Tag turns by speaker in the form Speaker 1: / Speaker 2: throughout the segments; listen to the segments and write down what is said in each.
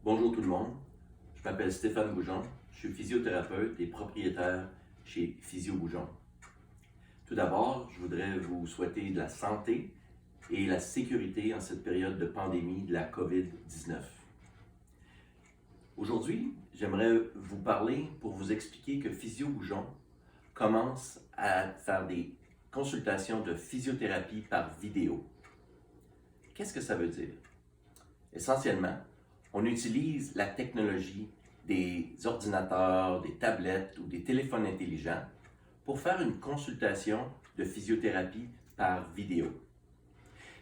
Speaker 1: Bonjour tout le monde, je m'appelle Stéphane Goujon, je suis physiothérapeute et propriétaire chez Physio Goujon. Tout d'abord, je voudrais vous souhaiter de la santé et la sécurité en cette période de pandémie de la COVID-19. Aujourd'hui, j'aimerais vous parler pour vous expliquer que Physio Goujon commence à faire des consultations de physiothérapie par vidéo. Qu'est-ce que ça veut dire? Essentiellement, on utilise la technologie des ordinateurs, des tablettes ou des téléphones intelligents pour faire une consultation de physiothérapie par vidéo.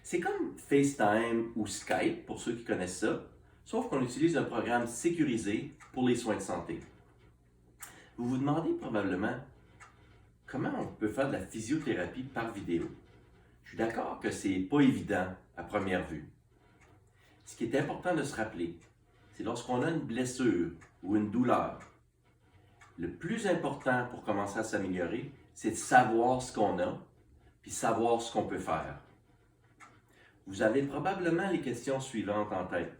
Speaker 1: C'est comme FaceTime ou Skype pour ceux qui connaissent ça, sauf qu'on utilise un programme sécurisé pour les soins de santé. Vous vous demandez probablement comment on peut faire de la physiothérapie par vidéo. Je suis d'accord que c'est pas évident à première vue. Ce qui est important de se rappeler, c'est lorsqu'on a une blessure ou une douleur, le plus important pour commencer à s'améliorer, c'est de savoir ce qu'on a, puis savoir ce qu'on peut faire. Vous avez probablement les questions suivantes en tête.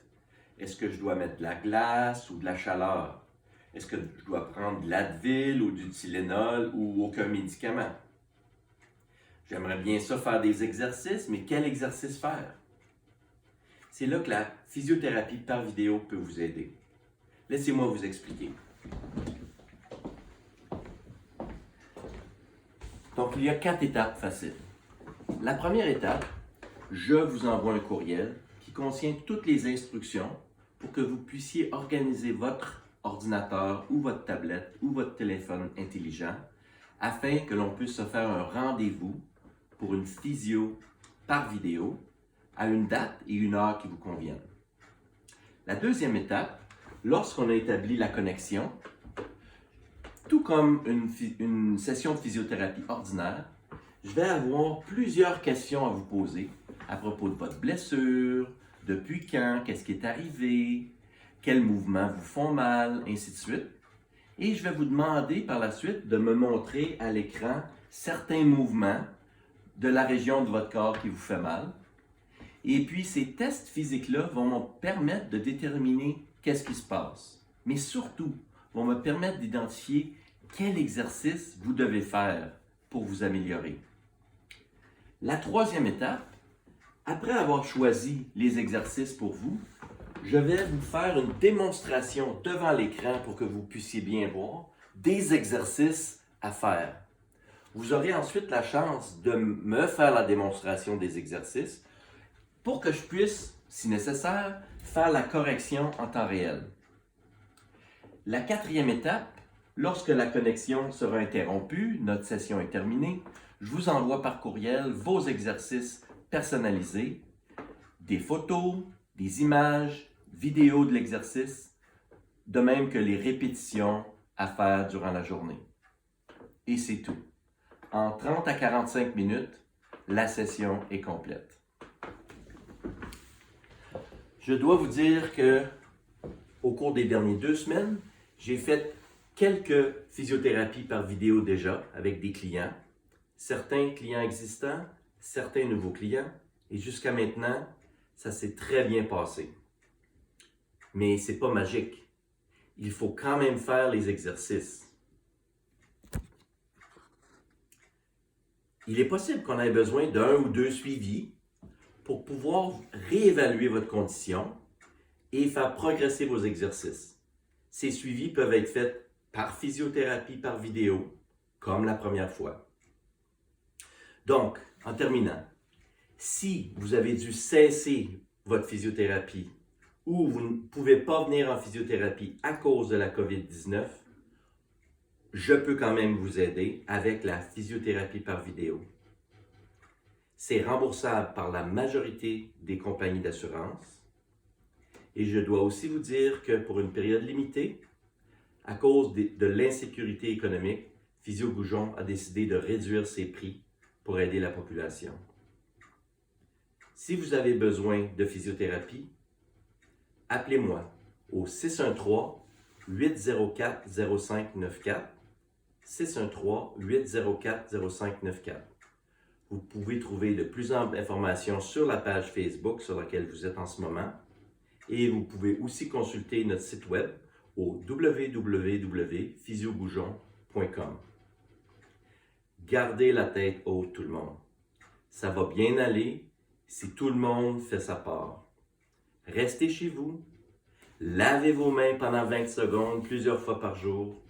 Speaker 1: Est-ce que je dois mettre de la glace ou de la chaleur? Est-ce que je dois prendre de l'Advil ou du Tylenol ou aucun médicament? J'aimerais bien ça faire des exercices, mais quel exercice faire? C'est là que la physiothérapie par vidéo peut vous aider. Laissez-moi vous expliquer. Donc, il y a 4 étapes faciles. La première étape, je vous envoie un courriel qui contient toutes les instructions pour que vous puissiez organiser votre ordinateur ou votre tablette ou votre téléphone intelligent afin que l'on puisse se faire un rendez-vous pour une physio par vidéo à une date et une heure qui vous conviennent. La deuxième étape, lorsqu'on a établi la connexion, tout comme une session de physiothérapie ordinaire, je vais avoir plusieurs questions à vous poser à propos de votre blessure, depuis quand, qu'est-ce qui est arrivé, quels mouvements vous font mal, ainsi de suite. Et je vais vous demander par la suite de me montrer à l'écran certains mouvements de la région de votre corps qui vous fait mal. Et puis, ces tests physiques-là vont me permettre de déterminer qu'est-ce qui se passe. Mais surtout, vont me permettre d'identifier quel exercice vous devez faire pour vous améliorer. La troisième étape, après avoir choisi les exercices pour vous, je vais vous faire une démonstration devant l'écran pour que vous puissiez bien voir des exercices à faire. Vous aurez ensuite la chance de me faire la démonstration des exercices pour que je puisse, si nécessaire, faire la correction en temps réel. La quatrième étape, lorsque la connexion sera interrompue, notre session est terminée, je vous envoie par courriel vos exercices personnalisés, des photos, des images, vidéos de l'exercice, de même que les répétitions à faire durant la journée. Et c'est tout. En 30 à 45 minutes, la session est complète. Je dois vous dire que au cours des dernières 2 semaines, j'ai fait quelques physiothérapies par vidéo déjà avec des clients, certains clients existants, certains nouveaux clients, et jusqu'à maintenant, ça s'est très bien passé. Mais c'est pas magique. Il faut quand même faire les exercices. Il est possible qu'on ait besoin d'un ou 2 suivis pour pouvoir réévaluer votre condition et faire progresser vos exercices. Ces suivis peuvent être faits par physiothérapie par vidéo, comme la première fois. Donc, en terminant, si vous avez dû cesser votre physiothérapie ou vous ne pouvez pas venir en physiothérapie à cause de la COVID-19, je peux quand même vous aider avec la physiothérapie par vidéo. C'est remboursable par la majorité des compagnies d'assurance. Et je dois aussi vous dire que pour une période limitée, à cause de l'insécurité économique, Physio Goujon a décidé de réduire ses prix pour aider la population. Si vous avez besoin de physiothérapie, appelez-moi au 613-804-0594, 613-804-0594. Vous pouvez trouver de plus amples informations sur la page Facebook sur laquelle vous êtes en ce moment. Et vous pouvez aussi consulter notre site web au www.physiogoujon.com. Gardez la tête haute, tout le monde. Ça va bien aller si tout le monde fait sa part. Restez chez vous, lavez vos mains pendant 20 secondes plusieurs fois par jour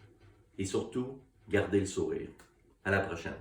Speaker 1: et surtout, gardez le sourire. À la prochaine.